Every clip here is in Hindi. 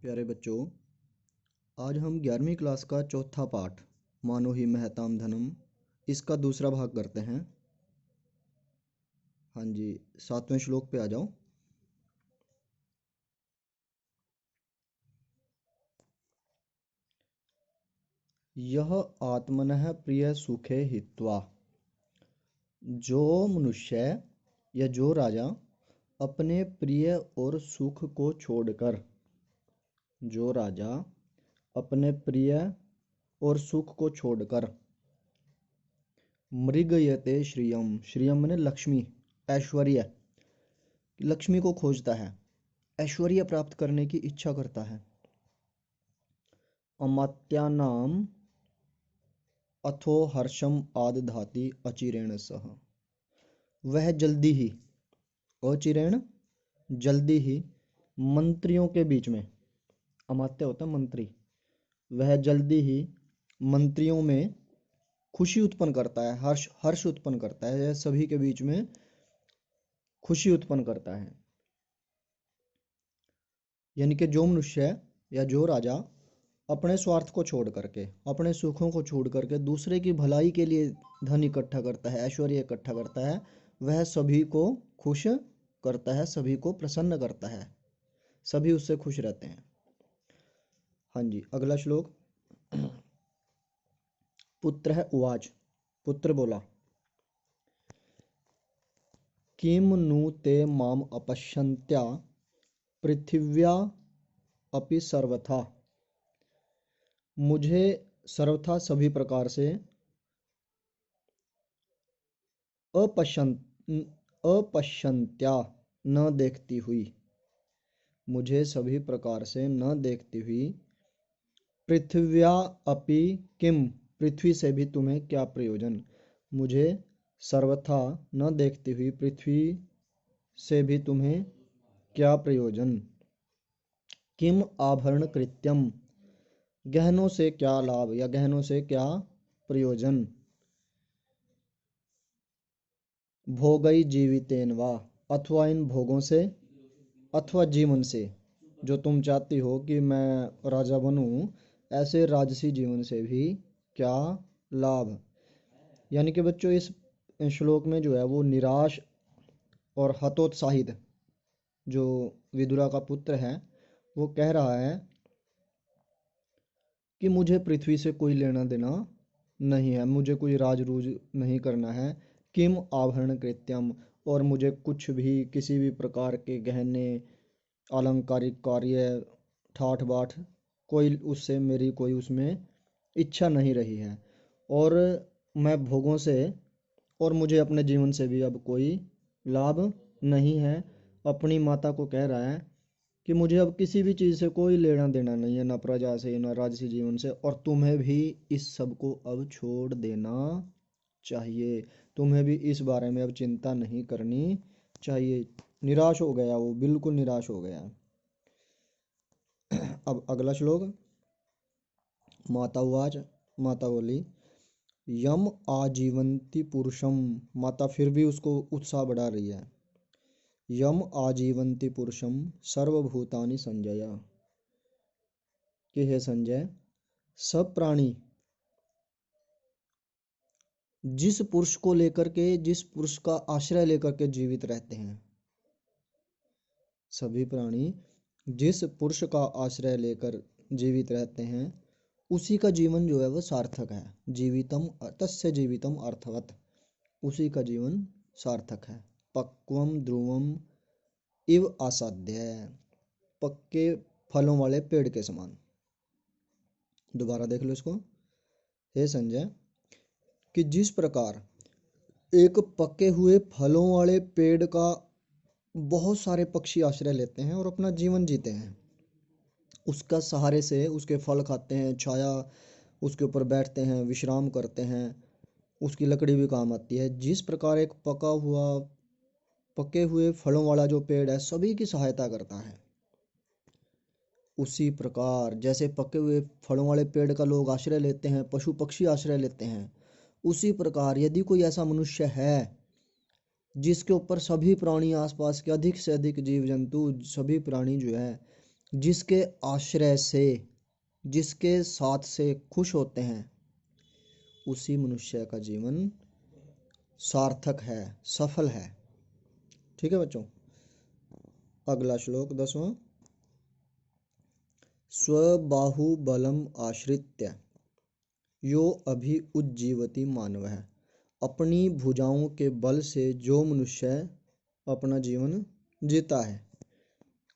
प्यारे बच्चों, आज हम 11वीं क्लास का चौथा पाठ मानो ही महताम धनम इसका दूसरा भाग करते हैं। हाँ जी, 7वें श्लोक पे आ जाओ। यह आत्मनः प्रिय सुखे हित्वा। जो मनुष्य या जो राजा अपने प्रिय और सुख को छोड़कर, जो राजा अपने प्रिय और सुख को छोड़कर मृगयते श्रियम, श्रियम माने लक्ष्मी, ऐश्वर्य, लक्ष्मी को खोजता है, ऐश्वर्य प्राप्त करने की इच्छा करता है। अमात्यानाम अथो हर्षम आदधाति अचिरेण सह। वह जल्दी ही, अचिरेण जल्दी ही, मंत्रियों के बीच में, अमात्य होता है मंत्री, वह जल्दी ही मंत्रियों में खुशी उत्पन्न करता है, हर्ष उत्पन्न करता है, यह सभी के बीच में खुशी उत्पन्न करता है। यानी कि जो मनुष्य या जो राजा अपने स्वार्थ को छोड़ करके, अपने सुखों को छोड़ करके दूसरे की भलाई के लिए धन इकट्ठा करता है, ऐश्वर्य इकट्ठा करता है, वह सभी को खुश करता है, सभी को प्रसन्न करता है, सभी उससे खुश रहते हैं। हाँ जी, अगला श्लोक। पुत्र है उवाच, पुत्र बोला, किम नु ते माम अपश्यन्त्या पृथिव्या अपि सर्वथा। मुझे सर्वथा सभी प्रकार से अपश्यन्त्या न देखती हुई, मुझे सभी प्रकार से न देखती हुई, पृथिव्या अपि किम, पृथ्वी से भी तुम्हें क्या प्रयोजन, मुझे सर्वथा न देखती हुई पृथ्वी से भी तुम्हें क्या प्रयोजन। किम आभरण कृत्यम, गहनों से क्या लाभ या गहनों से क्या प्रयोजन। भोगई जीवितेन वा, अथवा इन भोगों से, अथवा जीवन से, जो तुम चाहती हो कि मैं राजा बनूं, ऐसे राजसी जीवन से भी क्या लाभ। यानी कि बच्चों इस श्लोक में जो है वो निराश और हतोत्साहित जो विदुरा का पुत्र है वो कह रहा है कि मुझे पृथ्वी से कोई लेना देना नहीं है, मुझे कोई राजरूज नहीं करना है। किम आभरण कृत्यम, और मुझे कुछ भी, किसी भी प्रकार के गहने, अलंकारिक कार्य, ठाठ बाट, कोई उससे मेरी कोई उसमें इच्छा नहीं रही है। और मैं भोगों से और मुझे अपने जीवन से भी अब कोई लाभ नहीं है। अपनी माता को कह रहा है कि मुझे अब किसी भी चीज़ से कोई लेना देना नहीं है, ना प्रजा से ना राजसी जीवन से, और तुम्हें भी इस सब को अब छोड़ देना चाहिए, तुम्हें भी इस बारे में अब चिंता नहीं करनी चाहिए। निराश हो गया वो, बिल्कुल निराश हो गया। अब अगला श्लोक। माता उवाच, माता बोली, यम आजीवंती पुरुषम, माता फिर भी उसको उत्साह बढ़ा रही है। यम आजीवंती पुरुषम सर्वभूतानि संजय, कि हे संजय, सब प्राणी जिस पुरुष को लेकर के, जिस पुरुष का आश्रय लेकर के जीवित रहते हैं, सभी प्राणी जिस पुरुष का आश्रय लेकर जीवित रहते हैं उसी का जीवन जो है वह सार्थक है। जीवितम तस्य जीवितम अर्थवत, उसी का जीवन सार्थक है। पक्वम ध्रुवम इव आसाद्य, पक्के फलों वाले पेड़ के समान। दोबारा देख लो इसको। हे संजय, कि जिस प्रकार एक पके हुए फलों वाले पेड़ का बहुत सारे पक्षी आश्रय लेते हैं और अपना जीवन जीते हैं, उसका सहारे से उसके फल खाते हैं, छाया उसके ऊपर बैठते हैं, विश्राम करते हैं, उसकी लकड़ी भी काम आती है। जिस प्रकार एक पके हुए फलों वाला जो पेड़ है सभी की सहायता करता है, उसी प्रकार जैसे पके हुए फलों वाले पेड़ का लोग आश्रय लेते हैं, पशु पक्षी आश्रय लेते हैं, उसी प्रकार यदि कोई ऐसा मनुष्य है जिसके ऊपर सभी प्राणी, आसपास के अधिक से अधिक जीव जंतु, सभी प्राणी जो है जिसके आश्रय से, जिसके साथ से खुश होते हैं, उसी मनुष्य का जीवन सार्थक है, सफल है। ठीक है बच्चों। अगला श्लोक 10वां। स्वबाहुबलम आश्रित्य यो अभि उज्जीवति मानवः। अपनी भुजाओं के बल से जो मनुष्य अपना जीवन जीता है,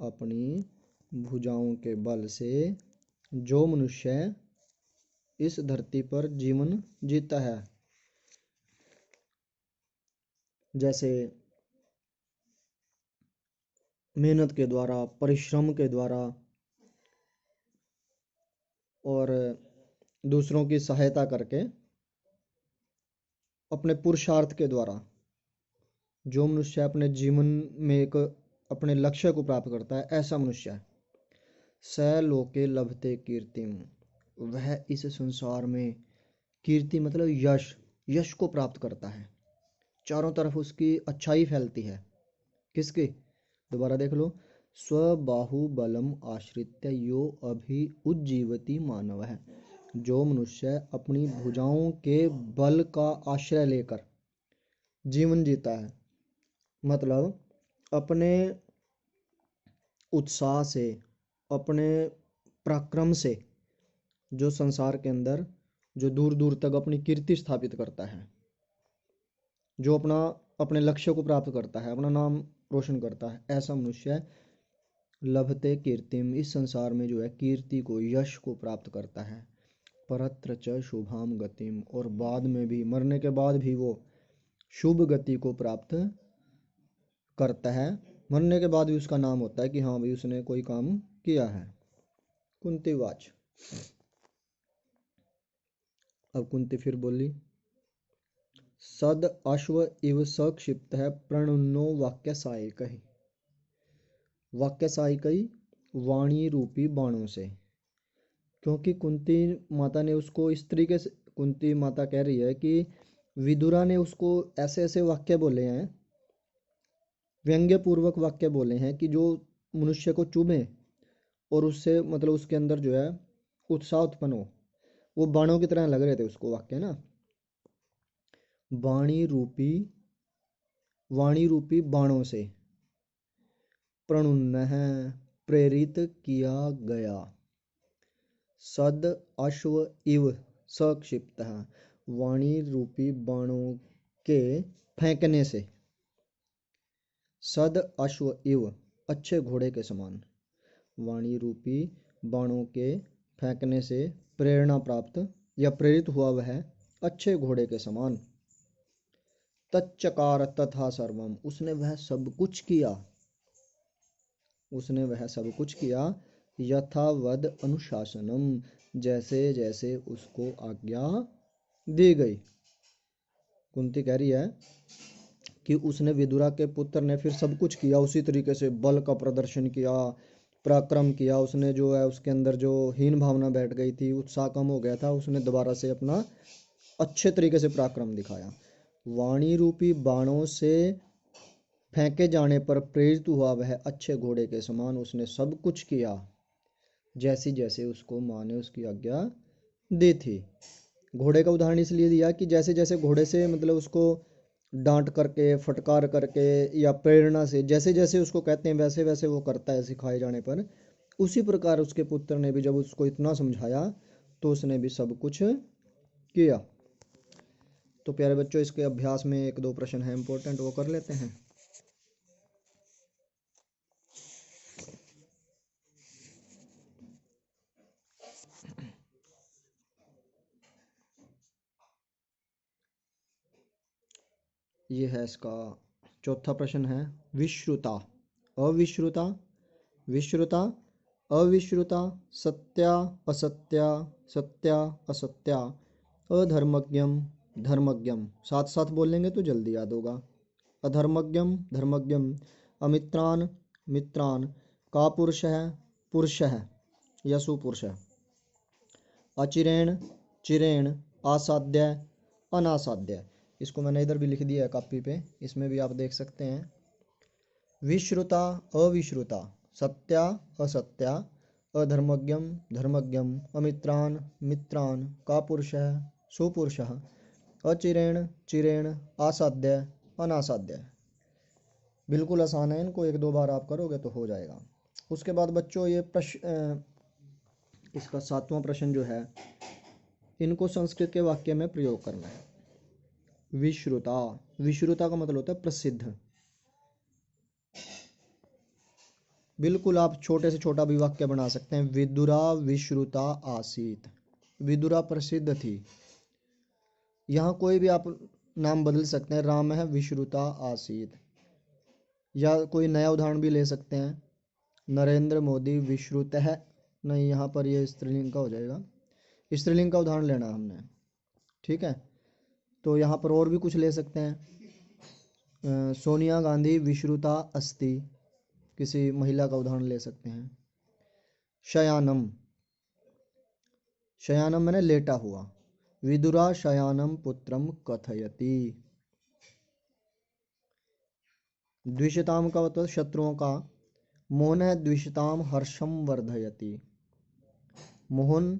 अपनी भुजाओं के बल से जो मनुष्य इस धरती पर जीवन जीता है, जैसे मेहनत के द्वारा, परिश्रम के द्वारा और दूसरों की सहायता करके, अपने पुरुषार्थ के द्वारा जो मनुष्य अपने जीवन में एक अपने लक्ष्य को प्राप्त करता है, ऐसा मनुष्य है। स लोके लभते कीर्तिम, वह इस संसार में कीर्ति मतलब यश, यश को प्राप्त करता है। चारों तरफ उसकी अच्छाई फैलती है। किसकी? दोबारा देख लो। स्वबाहुबलम आश्रित्य यो अभि उज्जीवति मानव है। जो मनुष्य अपनी भुजाओं के बल का आश्रय लेकर जीवन जीता है, मतलब अपने उत्साह से, अपने पराक्रम से, जो संसार के अंदर जो दूर दूर तक अपनी कीर्ति स्थापित करता है, जो अपने लक्ष्य को प्राप्त करता है, अपना नाम रोशन करता है, ऐसा मनुष्य लभते कीर्तिम, इस संसार में जो है कीर्ति को, यश को प्राप्त करता है। परत्र च शुभाम गतिम, और बाद में भी, मरने के बाद भी वो शुभ गति को प्राप्त करता है। मरने के बाद भी उसका नाम होता है कि हाँ भाई उसने कोई काम किया है। कुंती वाच। अब कुंती फिर बोली, सद अश्व इव सक्षिप्त है प्रणुन्नो वाक्य सायक। वाक्य सायकई वाणी रूपी बाणों से। क्योंकि कुंती माता ने उसको इस तरीके से, कुंती माता कह रही है कि विदुरा ने उसको ऐसे ऐसे वाक्य बोले हैं, व्यंग्य पूर्वक वाक्य बोले हैं कि जो मनुष्य को चुभे और उससे मतलब उसके अंदर जो है उत्साह उत्पन्न हो। वो बाणों की तरह लग रहे थे उसको वाक्य ना। वाणी रूपी बाणों से प्रणुन्नः, प्रेरित किया गया। सद अश्व इव सक्षिप्तः, वाणी रूपी बाणों के फेंकने से। सद अश्व इव, अच्छे घोड़े के समान। वाणी रूपी बाणों के फेंकने से प्रेरणा प्राप्त या प्रेरित हुआ वह अच्छे घोड़े के समान। तच्चकार तथा सर्वम, उसने वह सब कुछ किया, उसने वह सब कुछ किया। यथावद अनुशासनम, जैसे जैसे उसको आज्ञा दी गई। कुंती कह रही है कि उसने विदुरा के पुत्र ने फिर सब कुछ किया उसी तरीके से, बल का प्रदर्शन किया, पराक्रम किया। उसने जो है उसके अंदर जो हीन भावना बैठ गई थी, उत्साह कम हो गया था, उसने दोबारा से अपना अच्छे तरीके से पराक्रम दिखाया। वाणी रूपी बाणों से फेंके जाने पर प्रेरित हुआ वह अच्छे घोड़े के समान, उसने सब कुछ किया जैसी जैसे उसको माँ ने उसकी आज्ञा दी थी। घोड़े का उदाहरण इसलिए दिया कि जैसे जैसे घोड़े से मतलब उसको डांट करके, फटकार करके या प्रेरणा से जैसे जैसे उसको कहते हैं वैसे वैसे वो करता है सिखाए जाने पर, उसी प्रकार उसके पुत्र ने भी जब उसको इतना समझाया तो उसने भी सब कुछ किया। तो प्यारे बच्चों, इसके अभ्यास में एक दो प्रश्न है इंपॉर्टेंट, वो कर लेते हैं। ये है इसका चौथा प्रश्न है, विश्रुता अविश्रुता, विश्रुता अविश्रुता, सत्या असत्या, सत्या असत्या, अधर्मज्ञम धर्मज्ञम। साथ साथ बोलेंगे तो जल्दी याद होगा। अधर्मज्ञम धर्मज्ञम, अमित्रान मित्रान, का पुरुष है या सुपुरुष है, अचिरेण चिरेण, असाध्य अनासाध्य। इसको मैंने इधर भी लिख दिया है कॉपी पे, इसमें भी आप देख सकते हैं। विश्रुता अविश्रुता, सत्या असत्या, अधर्मज्ञम धर्मज्ञम, अमित्रान मित्रान, कापुरुषः सुपुरुषः, अचिरेण चिरेण, आसाध्य अनासाध्य। बिल्कुल आसान है, इनको एक दो बार आप करोगे तो हो जाएगा। उसके बाद बच्चों ये प्रश्न, इसका 7वां प्रश्न जो है, इनको संस्कृत के वाक्य में प्रयोग करना है। विश्रुता, विश्रुता का मतलब होता है प्रसिद्ध। बिल्कुल आप छोटे से छोटा भी वाक्य बना सकते हैं। विदुरा विश्रुता आसीत, विदुरा प्रसिद्ध थी। यहाँ कोई भी आप नाम बदल सकते हैं, राम है विश्रुता आसीत, या कोई नया उदाहरण भी ले सकते हैं, नरेंद्र मोदी विश्रुत है। नहीं, यहाँ पर ये स्त्रीलिंग का हो जाएगा, स्त्रीलिंग का उदाहरण लेना हमने, ठीक है। तो यहाँ पर और भी कुछ ले सकते हैं, सोनिया गांधी विश्रुता अस्ति, किसी महिला का उदाहरण ले सकते हैं। शयानम, शयानम मैंने लेटा हुआ। विदुरा शयानम पुत्रम कथयति। द्विषताम का मतलब शत्रुओं का। मोहन है द्विषताम हर्षम वर्धयति, मोहन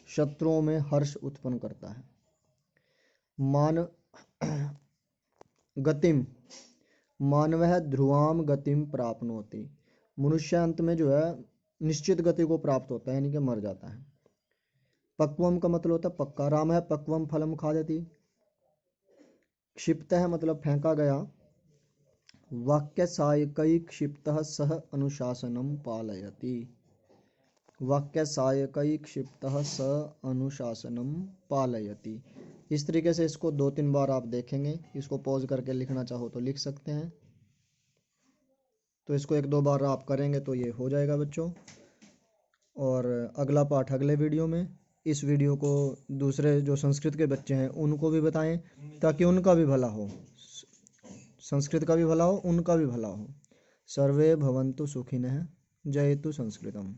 शत्रुओं में हर्ष उत्पन्न करता है। मान गतिम, मानवः ध्रुवाम गतिम प्राप्नोति, मनुष्य अंत में जो है निश्चित गति को प्राप्त होता है, यानी कि मर जाता है। पक्वम का मतलब होता है पक्का। राम है पक्वम फलम खादति। क्षिप्त है मतलब फेंका गया। वाक्य सायकई क्षिप्तः सह अनुशासनम पालयति, वाक्य सायकई क्षिप्तः सह अनुशासनम पालयति। इस तरीके से इसको 2-3 बार आप देखेंगे। इसको पॉज करके लिखना चाहो तो लिख सकते हैं। तो इसको 1-2 बार आप करेंगे तो ये हो जाएगा बच्चों। और अगला पाठ अगले वीडियो में। इस वीडियो को दूसरे जो संस्कृत के बच्चे हैं उनको भी बताएं, ताकि उनका भी भला हो, संस्कृत का भी भला हो, उनका भी भला हो। सर्वे भवन्तु सुखिनः, जयतु संस्कृतम्।